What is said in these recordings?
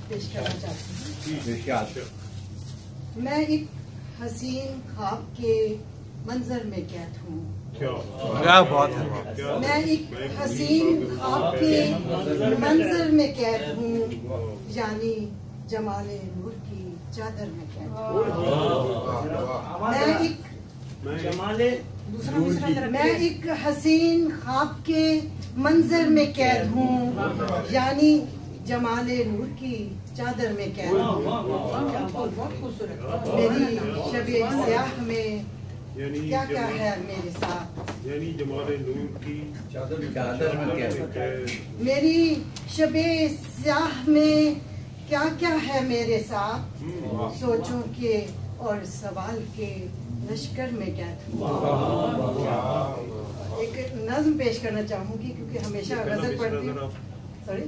पेश करना चाहती हूँ। मैं एक हसीन ख्वाब के मंजर में कैद हूँ। क्या बात है। मैं एक हसीन ख्वाब के मंजर में कैद हूँ, यानी जमाले नूर की चादर में कैद हूँ। मैं एक हसीन ख्वाब के मंजर में कैद हूँ, यानी जमाले नूर की चादर में कैद हूँ। मेरी शबे स्याह में क्या क्या है मेरे साथ, यानी जमाले नूर की चादर में कैद। मेरी शबे स्याह में क्या क्या है मेरे साथ, सोचों के और सवाल के लश्कर में कैद हूँ। एक नज्म पेश करना चाहूंगी क्योंकि हमेशा गजल पढ़ती हूँ। सॉरी,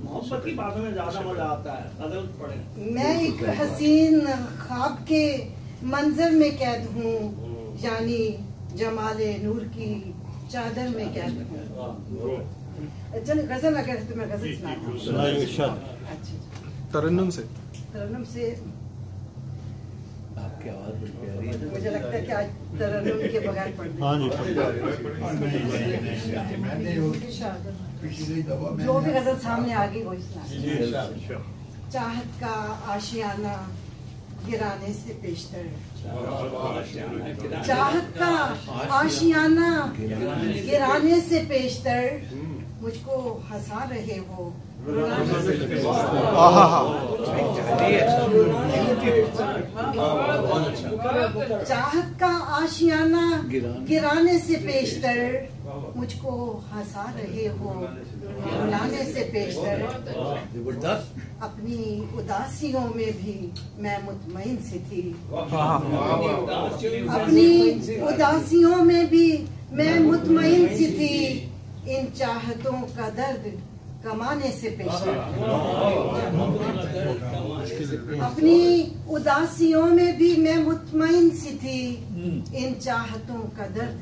मोहब्बत की बातों में ज्यादा मजा आता है, गजल पढ़े। मैं एक हसीन ख्वाब के मंजर में कैद हूँ, यानी जमाले नूर की चादर में कैद हूँ। चल गजल अगर तुम्हें गजल सुनाता हूँ। तरन्नुम से आपकी आवाज बड़ी प्यारी है। मुझे लगता है कि आज तरन्नुम के बगैर पढ़ते जो भी गजल सामने आ गई वही सुना। चाहत का आशियाना गिराने से पेशतर, चाहत का आशियाना गिराने से पेशतर, मुझको हंसा रहे हो चाहत का आशियाना गिराने से पेशतर, मुझको हंसा रहे हो रुलाने से पेशतर। अपनी उदासियों में भी मैं मुतमईन सी थी, अपनी उदासियों में भी मैं मुतमईन सी थी, इन चाहतों का दर्द कमाने से पेशतर। अपनी उदासियों में भी मैं मुतमईन सी थी, इन चाहतों का दर्द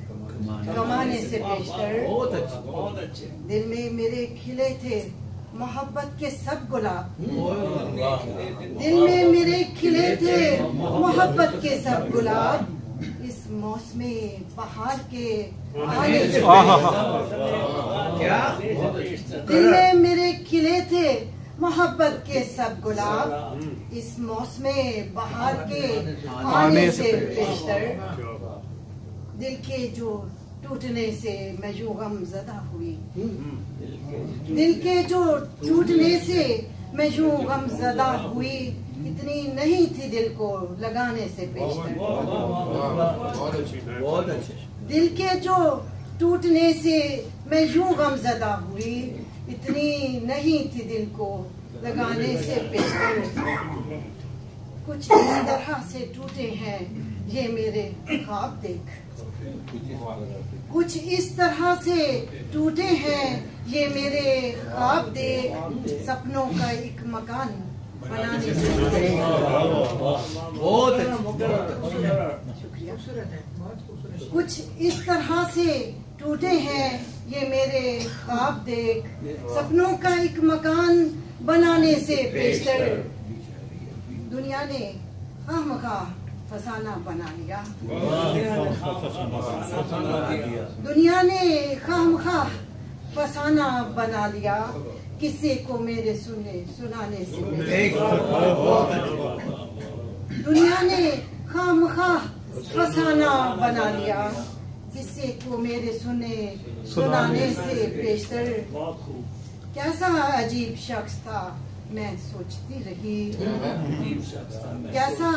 कमाने से पेशतर। दिल में मेरे खिले थे मोहब्बत के सब गुलाब, दिल में मेरे खिले थे मोहब्बत के सब गुलाब, इस मौसमे बहार के आने से दिल में मेरे खिले थे मोहब्बत के सब गुलाब, इस मौसमे बहार के आने से पेशतर। दिल के जो टूटने से मैं यूं गमज़दा हुई, दिल के जो टूटने से मैं यूं गमज़दा हुई, इतनी नहीं थी दिल को लगाने से पेशतर। दिल के जो टूटने से मैं यूं गमज़दा हुई, इतनी नहीं थी दिल को लगाने से पेशतर। कुछ इस तरह से टूटे हैं ये मेरे ख्वाब देख, कुछ इस तरह से टूटे हैं ये मेरे ख्वाब देख, सपनों का एक मकान बनाने से। कुछ इस तरह से टूटे हैं ये मेरे ख्वाब देख, सपनों का एक मकान बनाने से पेशतर। दुनिया ने खामखा फसाना बना लिया, दुनिया ने खामखा फसाना बना लिया, किस्से को मेरे सुनाने से। दुनिया ने खामखा फसाना बना लिया, किस्से को मेरे सुनाने से पेशतर। कैसा अजीब शख्स था मैं सोचती रही, कैसा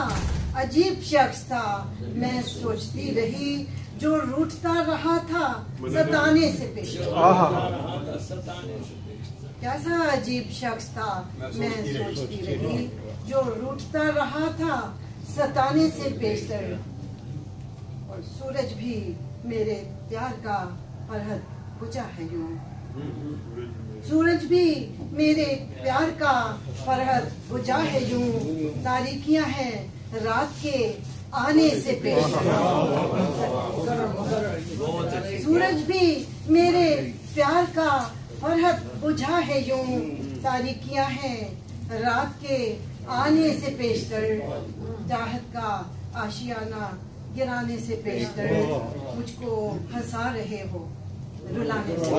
अजीब शख्स था मैं सोचती रही, जो रूठता रहा था सताने से पेशतर। कैसा अजीब शख्स था मैं सोचती रही, जो रूठता रहा था सताने से पेशतर। और सूरज भी मेरे प्यार का फरहद बुझा है यूं, सूरज भी मेरे प्यार का फरहद बुझा है यूं, तारीकियां हैं रात के आने से पेशतर। सूरज भी मेरे प्यार का फरहद बुझा है यूं, तारीकियां हैं रात के आने से पेशतर, चाहत का आशियाना गिराने से पेशतर, मुझको हंसा रहे हो रुलाने से।